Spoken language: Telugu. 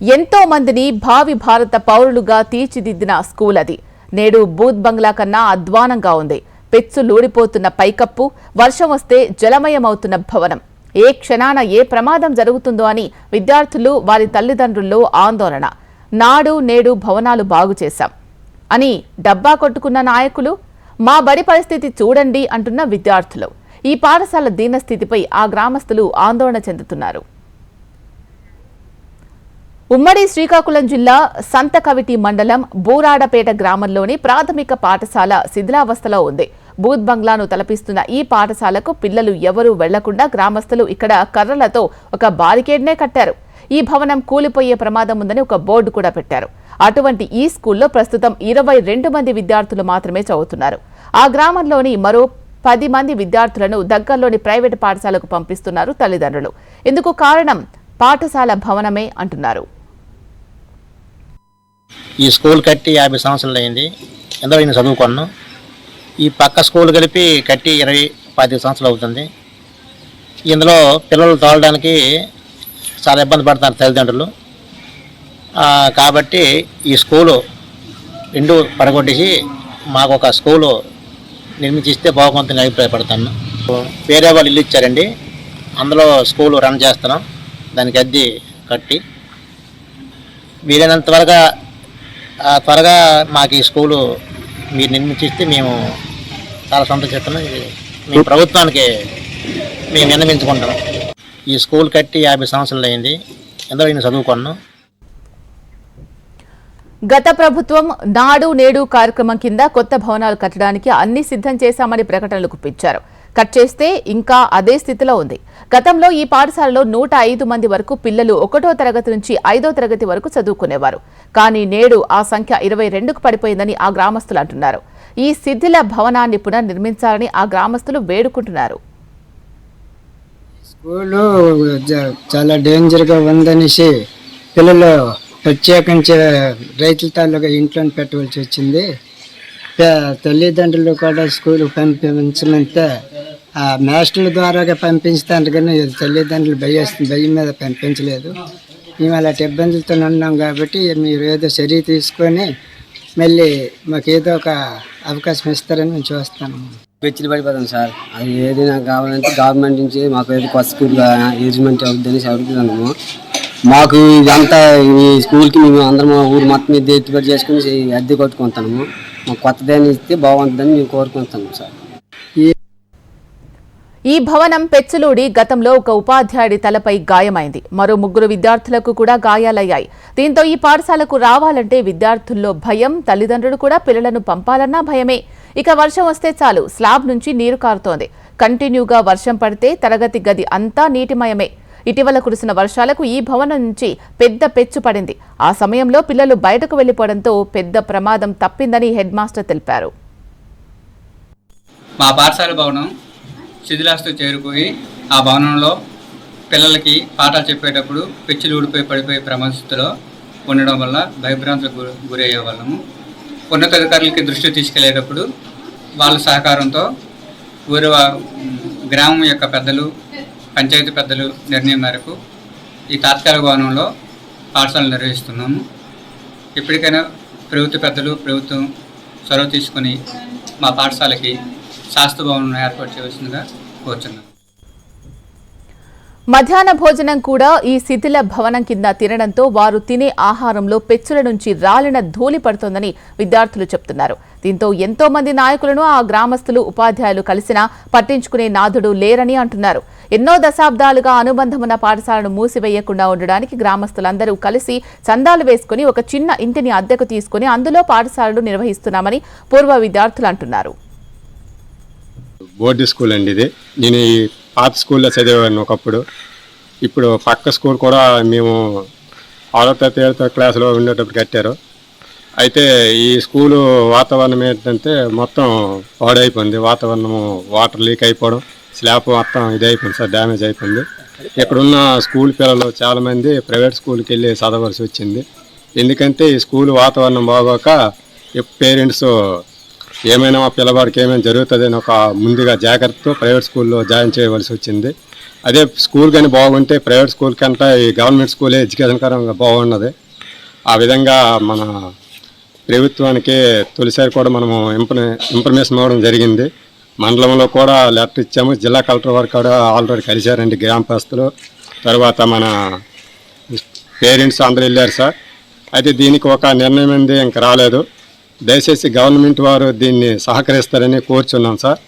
ఎంతో మందిని భావి భారత పౌరులుగా తీర్చిదిద్దిన స్కూల్ అది. నేడు బూత్ బంగ్లా కన్నా అధ్వానంగా ఉంది. పెచ్చులూడిపోతున్న పైకప్పు, వర్షం వస్తే జలమయమవుతున్న భవనం. ఏ క్షణాన ఏ ప్రమాదం జరుగుతుందో అని విద్యార్థులు, వారి తల్లిదండ్రుల్లో ఆందోళన. నాడు నేడు భవనాలు బాగు చేశాం అని డబ్బా కొట్టుకున్న నాయకులు, మా బడి పరిస్థితి చూడండి అంటున్న విద్యార్థులు. ఈ పాఠశాల దీనస్థితిపై ఆ గ్రామస్తులు ఆందోళన చెందుతున్నారు. ఉమ్మడి శ్రీకాకుళం జిల్లా సంతకవిటి మండలం బూరాడపేట గ్రామంలోని ప్రాథమిక పాఠశాల శిథిలావస్థలో ఉంది. బూత్ బంగ్లాను తలపిస్తున్న ఈ పాఠశాలకు పిల్లలు ఎవరూ వెళ్లకుండా గ్రామస్తులు ఇక్కడ కర్రలతో ఒక బారికేడ్నే కట్టారు. ఈ భవనం కూలిపోయే ప్రమాదం ఉందని ఒక బోర్డు కూడా పెట్టారు. అటువంటి ఈ స్కూల్లో ప్రస్తుతం 22 మంది విద్యార్థులు మాత్రమే చదువుతున్నారు. ఆ గ్రామంలోని మరో 10 మంది విద్యార్థులను దగ్గరలోని ప్రైవేటు పాఠశాలకు పంపిస్తున్నారు తల్లిదండ్రులు. ఇందుకు కారణం పాఠశాల భవనమే అంటున్నారు. ఈ స్కూల్ కట్టి 50 సంవత్సరాలు అయింది. ఎంతో నేను చదువుకున్నాను. ఈ పక్క స్కూల్ కలిపి కట్టి 20-25 సంవత్సరాలు అవుతుంది. ఇందులో పిల్లలు తోలడానికి చాలా ఇబ్బంది పడుతున్నారు తల్లిదండ్రులు. కాబట్టి ఈ స్కూలు రెండు పడగొట్టేసి మాకు ఒక స్కూలు నిర్మించిస్తే బాగుంటుందని అభిప్రాయపడతాను. వేరే వాళ్ళు ఇల్లు ఇచ్చారండి, అందులో స్కూలు రన్ చేస్తున్నాం. దానికి అద్దె కట్టి వీలైనంత త్వరగా మాకు ఈ స్కూలు మీరు నిర్మించిస్తే మేము చాలా సంతోషిస్తున్నాం. మీ ప్రభుత్వానికి మేము విన్నవించుకుంటాం. ఈ స్కూల్ కట్టి 50 సంవత్సరాలు అయింది. ఎంతో నేను చదువుకున్నాను. గత ప్రభుత్వం నాడు నేడు కార్యక్రమం కింద కొత్త భవనాలు కట్టడానికి అన్ని సిద్ధం చేశామని ప్రకటనలు గుప్పించారు. కట్ చేస్తే ఇంకా అదే స్థితిలో ఉంది. గతంలో ఈ పాఠశాలలో 105 మంది వరకు పిల్లలు 1వ తరగతి నుంచి 5వ తరగతి వరకు చదువుకునేవారు. కానీ నేడు ఆ సంఖ్య 22కు పడిపోయిందని ఆ గ్రామస్తులు అంటున్నారు. ఈ శిథిల భవనాన్ని పునర్నిర్మించాలని ఆ గ్రామస్తులు వేడుకుంటున్నారు. స్కూలు చాలా డేంజర్గా ఉందనేసి పిల్లలు ప్రత్యేకించి రైతుల తాలూకా ఇంట్లో పెట్టవలసి వచ్చింది. తల్లిదండ్రులు కూడా స్కూల్కి పంపించమంటే ఆ మాస్టర్ల ద్వారాగా పంపించుతారు, కానీ తల్లిదండ్రులు భయం మీద పంపించలేదు. మేము అలాంటి ఇబ్బందులతో ఉన్నాం కాబట్టి మీరు ఏదో చర్య తీసుకొని మళ్ళీ మాకు ఏదో ఒక అవకాశం ఇస్తారని మేము చూస్తాను. పెచ్చులు పడిపోతాం సార్. అది ఏదైనా కావాలంటే గవర్నమెంట్ నుంచి మాకు ఏదో కొత్త స్కూల్ ఏజ్మెంట్ అవుతుందని అడుగుతున్నాము. మాకు ఇదంతా ఈ స్కూల్కి మేము అందరం ఊరు మొత్తం మీద ఎత్తుబడి చేసుకుని అద్దె కొట్టుకుంటాము. మాకు కొత్తదాన్ని ఇస్తే బాగుంటుందని మేము కోరుకుంటాము సార్. ఈ భవనం పెచ్చులూడి గతంలో ఒక ఉపాధ్యాయుడి తలపై గాయమైంది. మరో 3 విద్యార్థులకు కూడా గాయాలయ్యాయి. దీంతో ఈ పాఠశాలకు రావాలంటే విద్యార్థుల్లో భయం, తల్లిదండ్రులు కూడా పిల్లలను పంపాలన్నా భయమే. ఇక వర్షం వస్తే చాలు స్లాబ్ నుంచి నీరు కారుతోంది. కంటిన్యూగా వర్షం పడితే తరగతి గది అంతా నీటిమయమే. ఇటీవల కురిసిన వర్షాలకు ఈ భవనం నుంచి పెద్ద పెచ్చు పడింది. ఆ సమయంలో పిల్లలు బయటకు వెళ్లిపోవడంతో పెద్ద ప్రమాదం తప్పిందని హెడ్ మాస్టర్ తెలిపారు. మా పాఠశాల భవనం శిథిలాస్థ చేరిపోయి ఆ భవనంలో పిల్లలకి పాఠాలు చెప్పేటప్పుడు పెచ్చులు ఊడిపోయి పడిపోయే ప్రమాదస్థితిలో ఉండడం వల్ల భయభ్రాంతులకు గురయ్యే వాళ్ళము. ఉన్నతాధికారులకి దృష్టి తీసుకెళ్లేటప్పుడు వాళ్ళ సహకారంతో ఊరి గ్రామం యొక్క పెద్దలు, పంచాయతీ పెద్దలు నిర్ణయం మేరకు ఈ తాత్కాలిక భవనంలో పాఠశాలను నిర్వహిస్తున్నాము. ఇప్పటికైనా ప్రభుత్వ పెద్దలు, ప్రభుత్వం చొరవ తీసుకొని మా పాఠశాలకి శాస్త్ర భవనం ఏర్పాటు చేయవలసిందిగా కోరుచున్నాను. మధ్యాహ్న భోజనం కూడా ఈ శిథిల భవనం కింద తినడంతో వారు తినే ఆహారంలో పెచ్చుల నుంచి రాలిన ధూళి పడుతోందని విద్యార్థులు చెప్తున్నారు. దీంతో ఎంతో మంది నాయకులను ఆ గ్రామస్తులు, ఉపాధ్యాయులు కలిసినా పట్టించుకునే నాథుడు లేరని అంటున్నారు. ఎన్నో దశాబ్దాలుగా అనుబంధమున్న పాఠశాలను మూసివేయకుండా ఉండడానికి గ్రామస్తులందరూ కలిసి చందాలు వేసుకుని ఒక చిన్న ఇంటిని అద్దెకు తీసుకుని అందులో పాఠశాలలు నిర్వహిస్తున్నామని పూర్వ విద్యార్థులు అంటున్నారు. బోర్డు స్కూల్ అండి ఇది. నేను ఈ పాత స్కూల్లో చదివాను ఒకప్పుడు. ఇప్పుడు పక్క స్కూల్ కూడా మేము 6వ తరగతి 7వ క్లాసులో ఉండేటప్పుడు కట్టారు. అయితే ఈ స్కూలు వాతావరణం ఏంటంటే మొత్తం పాడైపోయింది. వాతావరణము వాటర్ లీక్ అయిపోవడం, స్లాబ్ మొత్తం ఇది అయిపోయింది సార్, డ్యామేజ్ అయిపోయింది. ఇక్కడున్న స్కూల్ పిల్లలు చాలామంది ప్రైవేట్ స్కూల్కి వెళ్ళి చదవలసి వచ్చింది. ఎందుకంటే ఈ స్కూల్ వాతావరణం బాగోక పేరెంట్స్ ఏమైనా మా పిల్లవాడికి ఏమైనా జరుగుతుంది అని ఒక ముందుగా జాగ్రత్తతో ప్రైవేట్ స్కూల్లో జాయిన్ చేయవలసి వచ్చింది. అదే స్కూల్ కానీ బాగుంటే ప్రైవేట్ స్కూల్ కంటే ఈ గవర్నమెంట్ స్కూలే ఎడ్యుకేషన్ కరంగా బాగున్నది. ఆ విధంగా మన ప్రభుత్వానికి తొలిసారి కూడా మనము ఇన్ఫర్మేషన్ ఇవ్వడం జరిగింది. మండలంలో కూడా లెటర్ ఇచ్చాము. జిల్లా కలెక్టర్ వారు కూడా ఆల్రెడీ కలిశారండి గ్రామస్తులు. తర్వాత మన పేరెంట్స్ అందరూ వెళ్ళారు సార్. అయితే దీనికి ఒక నిర్ణయం అనేది ఇంకా రాలేదు. దయచేసి గవర్నమెంట్ వారు దీన్ని సహకరిస్తారని కోరుచున్నాం సార్.